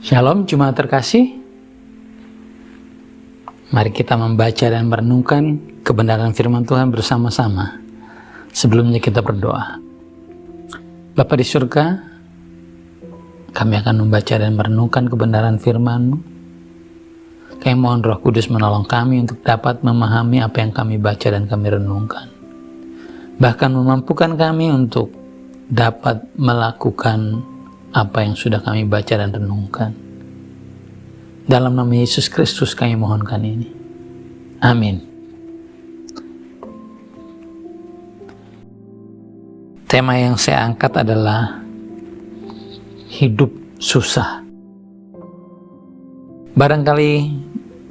Shalom jemaat terkasih. Mari kita membaca dan merenungkan kebenaran firman Tuhan bersama-sama. Sebelumnya kita berdoa. Bapa di surga, kami akan membaca dan merenungkan kebenaran firman-Mu. Kami mohon Roh Kudus menolong kami untuk dapat memahami apa yang kami baca dan kami renungkan. Bahkan memampukan kami untuk dapat melakukan apa yang sudah kami baca dan renungkan. Dalam nama Yesus Kristus kami mohonkan ini. Amin. Tema yang saya angkat adalah hidup susah. Barangkali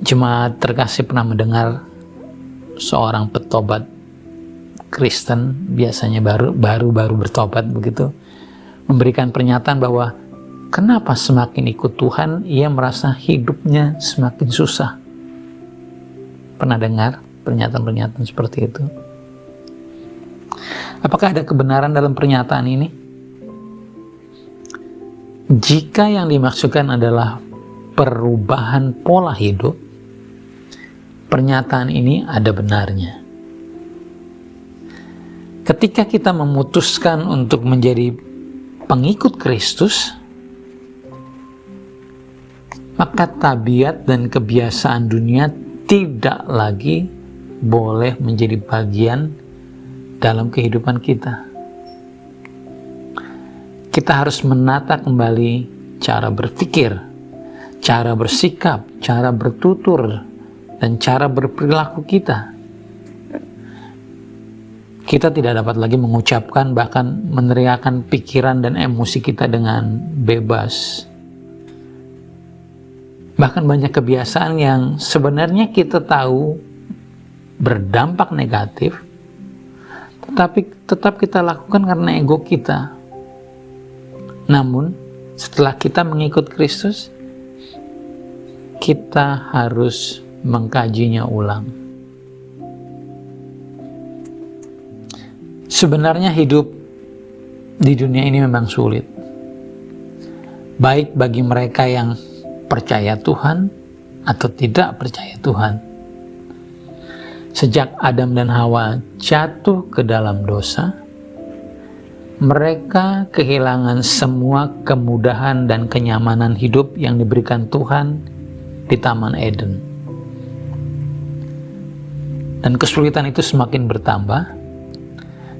jemaat terkasih pernah mendengar seorang petobat Kristen, biasanya baru bertobat begitu, memberikan pernyataan bahwa kenapa semakin ikut Tuhan, ia merasa hidupnya semakin susah. Pernah dengar pernyataan-pernyataan seperti itu? Apakah ada kebenaran dalam pernyataan ini? Jika yang dimaksudkan adalah perubahan pola hidup, pernyataan ini ada benarnya. Ketika kita memutuskan untuk menjadi pengikut Kristus, maka tabiat dan kebiasaan dunia tidak lagi boleh menjadi bagian dalam kehidupan kita. Kita harus menata kembali cara berpikir, cara bersikap, cara bertutur, dan cara berperilaku kita. Kita tidak dapat lagi mengucapkan bahkan meneriakkan pikiran dan emosi kita dengan bebas. Bahkan banyak kebiasaan yang sebenarnya kita tahu berdampak negatif, tetapi tetap kita lakukan karena ego kita. Namun, setelah kita mengikut Kristus, kita harus mengkajinya ulang. Sebenarnya hidup di dunia ini memang sulit. Baik bagi mereka yang percaya Tuhan atau tidak percaya Tuhan. Sejak Adam dan Hawa jatuh ke dalam dosa, mereka kehilangan semua kemudahan dan kenyamanan hidup yang diberikan Tuhan di Taman Eden. Dan kesulitan itu semakin bertambah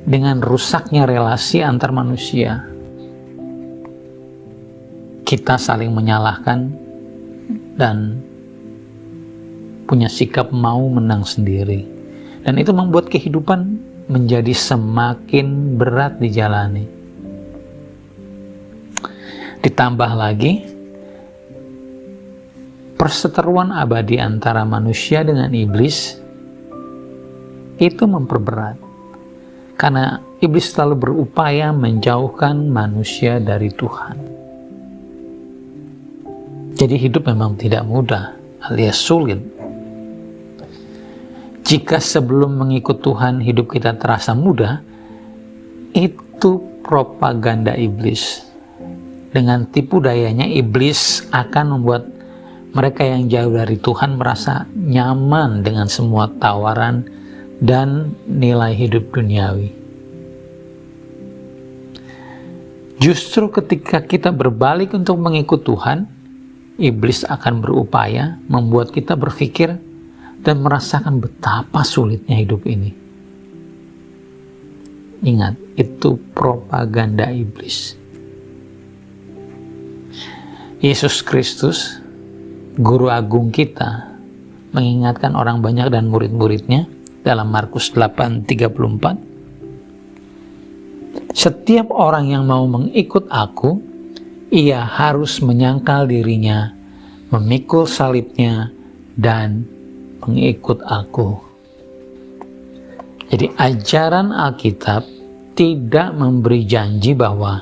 dengan rusaknya relasi antar manusia. Kita saling menyalahkan dan punya sikap mau menang sendiri. Dan itu membuat kehidupan menjadi semakin berat dijalani. Ditambah lagi, perseteruan abadi antara manusia dengan iblis itu memperberat. Karena iblis selalu berupaya menjauhkan manusia dari Tuhan. Jadi hidup memang tidak mudah, alias sulit. Jika sebelum mengikut Tuhan hidup kita terasa mudah, itu propaganda iblis. Dengan tipu dayanya, iblis akan membuat mereka yang jauh dari Tuhan merasa nyaman dengan semua tawaran dan nilai hidup duniawi. Justru ketika kita berbalik untuk mengikut Tuhan, iblis akan berupaya membuat kita berpikir dan merasakan betapa sulitnya hidup ini. Ingat, itu propaganda iblis. Yesus Kristus, Guru Agung kita, mengingatkan orang banyak dan murid-muridnya dalam Markus 8:34. Setiap orang yang mau mengikut aku, ia harus menyangkal dirinya, memikul salibnya, dan mengikut aku. Jadi ajaran Alkitab tidak memberi janji bahwa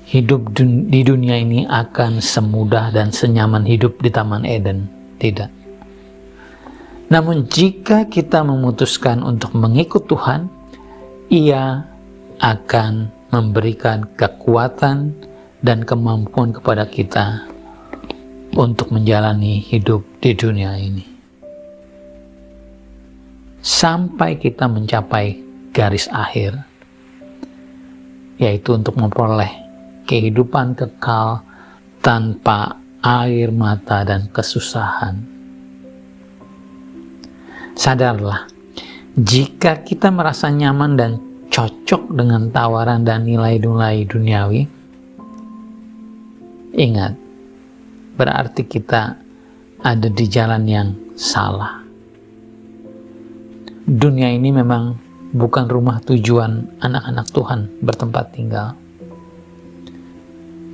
hidup di dunia ini akan semudah dan senyaman hidup di Taman Eden. Tidak. Namun jika kita memutuskan untuk mengikut Tuhan, Ia akan memberikan kekuatan dan kemampuan kepada kita untuk menjalani hidup di dunia ini. Sampai kita mencapai garis akhir, yaitu untuk memperoleh kehidupan kekal tanpa air mata dan kesusahan. Sadarlah, jika kita merasa nyaman dan cocok dengan tawaran dan nilai-nilai duniawi, ingat, berarti kita ada di jalan yang salah. Dunia ini memang bukan rumah tujuan anak-anak Tuhan bertempat tinggal.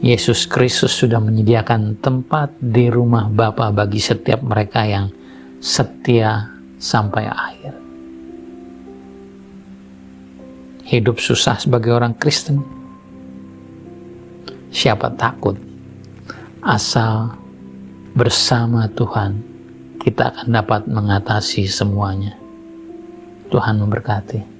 Yesus Kristus sudah menyediakan tempat di rumah Bapa bagi setiap mereka yang setia sampai akhir. Hidup susah sebagai orang Kristen, siapa takut? Asal bersama Tuhan, kita akan dapat mengatasi semuanya. Tuhan memberkati.